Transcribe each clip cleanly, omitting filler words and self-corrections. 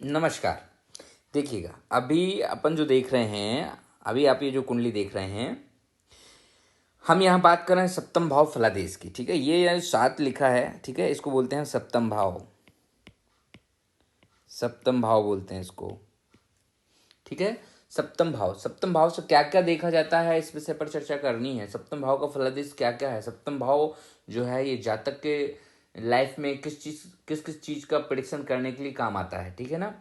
नमस्कार। देखिएगा, अभी अपन जो देख रहे हैं, अभी आप ये जो कुंडली देख रहे हैं, हम यहाँ बात कर रहे हैं सप्तम भाव फलादेश की। ठीक है, ये 7 लिखा है। ठीक है, इसको बोलते हैं सप्तम भाव। सप्तम भाव बोलते हैं इसको। ठीक है, सप्तम भाव से क्या क्या देखा जाता है, इस विषय पर चर्चा करनी है। सप्तम भाव का फलादेश क्या क्या है। सप्तम भाव जो है ये जातक के लाइफ में किस किस चीज का प्रिडिक्शन करने के लिए काम आता है। ठीक है ना,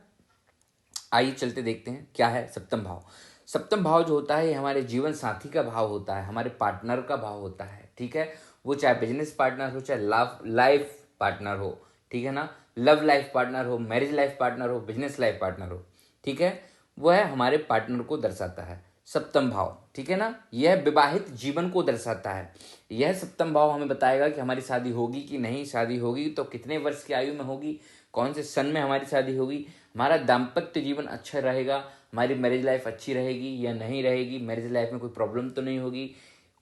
आइए चलते देखते हैं क्या है सप्तम भाव। सप्तम भाव जो होता है ये हमारे जीवन साथी का भाव होता है, हमारे पार्टनर का भाव होता है। ठीक है, वो चाहे बिजनेस पार्टनर हो, चाहे लव लाइफ पार्टनर हो। ठीक है ना, लव लाइफ पार्टनर हो, मैरिज लाइफ पार्टनर हो, बिजनेस लाइफ पार्टनर हो। ठीक है, वह हमारे पार्टनर को दर्शाता है सप्तम भाव। ठीक है ना, यह विवाहित जीवन को दर्शाता है। यह सप्तम भाव हमें बताएगा कि हमारी शादी होगी कि नहीं, शादी होगी तो कितने वर्ष की आयु में होगी, कौन से सन में हमारी शादी होगी, हमारा दाम्पत्य जीवन अच्छा रहेगा, हमारी मैरिज लाइफ अच्छी रहेगी या नहीं रहेगी, मैरिज लाइफ में कोई प्रॉब्लम तो नहीं होगी।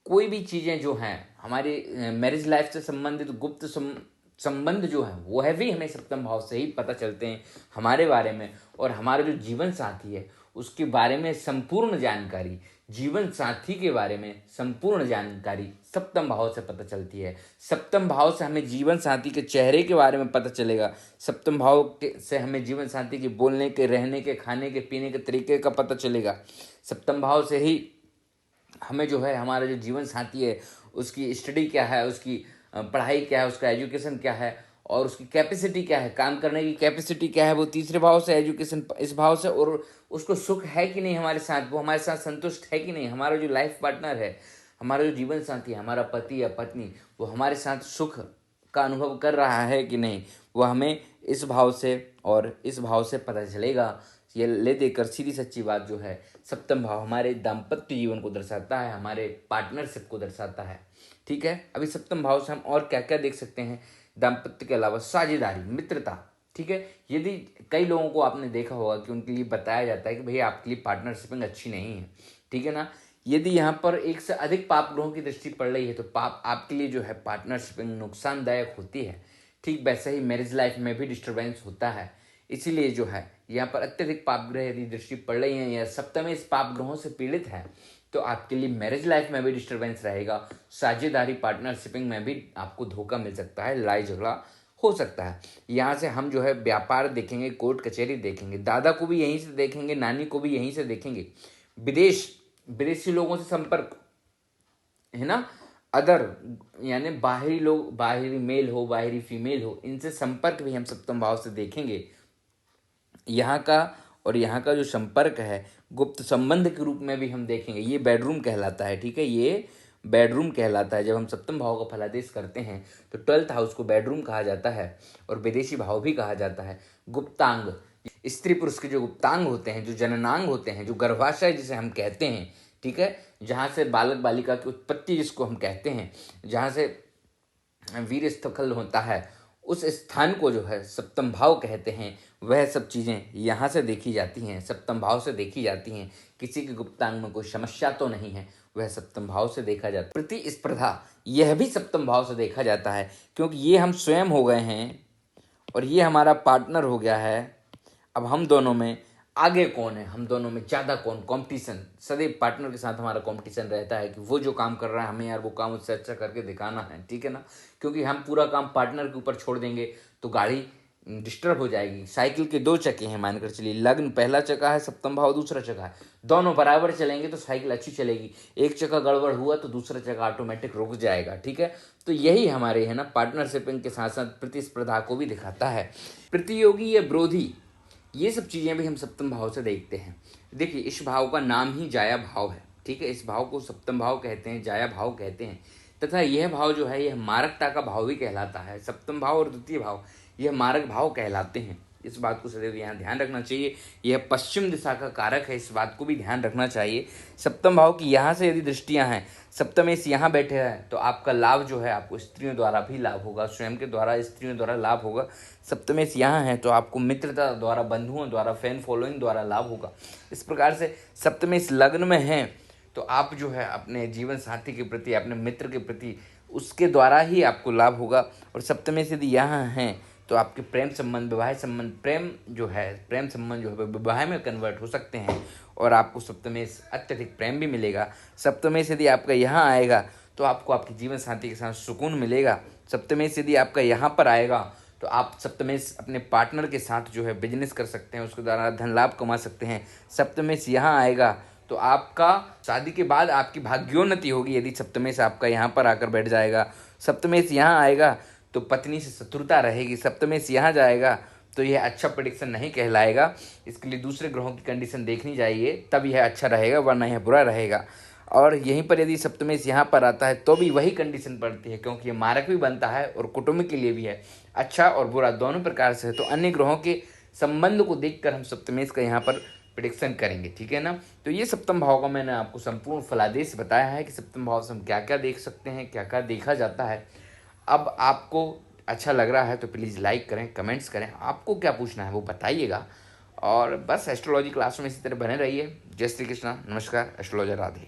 कोई भी चीज़ें जो हैं हमारी मैरिज लाइफ से संबंधित गुप्त संबंध जो है वो है भी हमें सप्तम भाव से ही पता चलते हैं हमारे बारे में। और हमारा जो जीवन साथी है उसके बारे में संपूर्ण जानकारी, जीवन साथी के बारे में संपूर्ण जानकारी सप्तम भाव से पता चलती है। सप्तम भाव से हमें जीवन साथी के चेहरे के बारे में पता चलेगा। सप्तम भाव से हमें जीवन साथी के बोलने के, रहने के, खाने के, पीने के तरीके का पता चलेगा। सप्तम भाव से ही हमें जो है हमारा जो जीवन साथी है उसकी स्टडी क्या है, उसकी पढ़ाई क्या है, उसका एजुकेशन क्या है और उसकी कैपेसिटी क्या है, काम करने की कैपेसिटी क्या है, वो तीसरे भाव से, एजुकेशन इस भाव से, और उसको सुख है कि नहीं हमारे साथ, वो हमारे साथ संतुष्ट है कि नहीं, हमारा जो लाइफ पार्टनर है, हमारा जो जीवन साथी है, हमारा पति या पत्नी, वो हमारे साथ सुख का अनुभव कर रहा है कि नहीं, वो हमें इस भाव से और इस भाव से पता चलेगा। ये ले देकर सीधी सच्ची बात जो है, सप्तम भाव हमारे दाम्पत्य जीवन को दर्शाता है, हमारे पार्टनरशिप को दर्शाता है। ठीक है, अभी सप्तम भाव से हम और क्या क्या देख सकते हैं दाम्पत्य के अलावा, साझेदारी, मित्रता। ठीक है, यदि कई लोगों को आपने देखा होगा कि उनके लिए बताया जाता है कि भैया आपके लिए पार्टनरशिपिंग अच्छी नहीं है। ठीक है ना, यदि यहाँ पर एक से अधिक पाप ग्रहों की दृष्टि पड़ रही है तो पाप आपके लिए जो है पार्टनरशिपिंग नुकसानदायक होती है। ठीक वैसे ही मैरिज लाइफ में भी डिस्टर्बेंस होता है। इसीलिए जो है यहाँ पर अत्यधिक पाप ग्रह यदि दृष्टि पड़ रही है या सप्तम इस पाप ग्रहों से पीड़ित है तो आपके लिए मैरिज लाइफ में भी डिस्टर्बेंस रहेगा। साझेदारी, पार्टनरशिपिंग में भी आपको धोखा मिल सकता है, लड़ाई झगड़ा हो सकता है। यहाँ से हम जो है व्यापार देखेंगे, कोर्ट कचहरी देखेंगे, दादा को भी यहीं से देखेंगे, नानी को भी यहीं से देखेंगे, विदेशी लोगों से संपर्क है ना, अदर यानी बाहरी लोग, बाहरी मेल हो, बाहरी फीमेल हो, इनसे संपर्क भी हम सप्तम भाव से देखेंगे। यहाँ का और यहाँ का जो संपर्क है गुप्त संबंध के रूप में भी हम देखेंगे। ये बेडरूम कहलाता है। ठीक है, ये बेडरूम कहलाता है। जब हम सप्तम भाव का फलादेश करते हैं तो 12th हाउस को बेडरूम कहा जाता है और विदेशी भाव भी कहा जाता है। गुप्तांग, स्त्री पुरुष के जो गुप्तांग होते हैं, जो जननांग होते हैं, जो गर्भाशय जिसे हम कहते हैं, ठीक है, जहाँ से बालक बालिका की उत्पत्ति जिसको हम कहते हैं, जहाँ से वीर स्थल होता है, उस स्थान को जो है सप्तम भाव कहते हैं। वह सब चीज़ें यहाँ से देखी जाती हैं, सप्तम भाव से देखी जाती हैं। किसी के गुप्तांग में कोई समस्या तो नहीं है, वह सप्तम भाव से देखा जाता है। प्रतिस्पर्धा, यह भी सप्तम भाव से देखा जाता है, क्योंकि ये हम स्वयं हो गए हैं और ये हमारा पार्टनर हो गया है। अब हम दोनों में आगे कौन है, हम दोनों में ज़्यादा कौन, कंपटीशन, सदैव पार्टनर के साथ हमारा कंपटीशन रहता है कि वो जो काम कर रहा है हमें यार वो काम उससे अच्छा करके दिखाना है। ठीक है ना, क्योंकि हम पूरा काम पार्टनर के ऊपर छोड़ देंगे तो गाड़ी डिस्टर्ब हो जाएगी। साइकिल के 2 चक्के हैं, मानकर चलिए, लग्न पहला चक्का है, सप्तम भाव दूसरा चक्का है, दोनों बराबर चलेंगे तो साइकिल अच्छी चलेगी। एक चक्का गड़बड़ हुआ तो दूसरा चक्का ऑटोमेटिक रुक जाएगा। ठीक है, तो यही हमारे है ना पार्टनरशिपिंग के साथ साथ प्रतिस्पर्धा को भी दिखाता है। प्रतियोगी या विरोधी, ये सब चीज़ें भी हम सप्तम भाव से देखते हैं। देखिए, इस भाव का नाम ही जाया भाव है। ठीक है, इस भाव को सप्तम भाव कहते हैं, जाया भाव कहते हैं। तथा यह भाव जो है यह मारकता का भाव भी कहलाता है। सप्तम भाव और द्वितीय भाव यह मारक भाव कहलाते हैं। इस बात को सदैव यहाँ ध्यान रखना चाहिए। यह पश्चिम दिशा का कारक है, इस बात को भी ध्यान रखना चाहिए। सप्तम भाव की यहाँ से यदि दृष्टियाँ हैं, सप्तमेश यहाँ बैठे हैं तो आपका लाभ जो है आपको स्त्रियों द्वारा भी लाभ होगा, स्वयं के द्वारा, स्त्रियों द्वारा लाभ होगा। सप्तमेश यहाँ है तो आपको मित्रता द्वारा, बंधुओं द्वारा, फैन फॉलोइंग द्वारा लाभ होगा। इस प्रकार से सप्तमेश लग्न में है तो आप जो है अपने जीवन साथी के प्रति, अपने मित्र के प्रति, उसके द्वारा ही आपको लाभ होगा। और सप्तमेश यदि यहाँ हैं तो आपके प्रेम संबंध, विवाह संबंध, प्रेम संबंध जो है विवाह में कन्वर्ट हो सकते हैं और आपको सप्तमेश अत्यधिक प्रेम भी मिलेगा। सप्तमेश यदि आपका यहाँ आएगा तो आपको आपके जीवन साथी के साथ सुकून मिलेगा। सप्तमेश यदि आपका यहाँ पर आएगा तो आप सप्तमेश अपने पार्टनर के साथ जो है बिजनेस कर सकते हैं, उसके द्वारा धन लाभ कमा सकते हैं। सप्तमेश यहाँ आएगा तो आपका शादी के बाद आपकी भाग्योन्नति होगी यदि सप्तमेश आपका यहाँ पर आकर बैठ जाएगा। सप्तमेश यहाँ आएगा तो पत्नी से शत्रुता रहेगी। सप्तमेश यहाँ जाएगा तो यह अच्छा प्रेडिक्शन नहीं कहलाएगा। इसके लिए दूसरे ग्रहों की कंडीशन देखनी चाहिए, तब यह अच्छा रहेगा, वरना यह बुरा रहेगा। और यहीं पर यदि सप्तमेश यहाँ पर आता है तो भी वही कंडीशन पड़ती है, क्योंकि ये मारक भी बनता है और कुटुंब के लिए भी है, अच्छा और बुरा दोनों प्रकार से है। तो अन्य ग्रहों के संबंध को देखकर हम सप्तमेश का यहाँ पर प्रेडिक्शन करेंगे, ठीक है ना। तो ये सप्तम भाव का मैंने आपको संपूर्ण फलादेश बताया है कि सप्तम भाव से हम क्या क्या देख सकते हैं, क्या क्या देखा जाता है। अब आपको अच्छा लग रहा है तो प्लीज़ लाइक करें, कमेंट्स करें, आपको क्या पूछना है वो बताइएगा। और बस एस्ट्रोलॉजी क्लास में इसी तरह बने रहिए। जय श्री कृष्णा, नमस्कार, एस्ट्रोलॉजर राधे।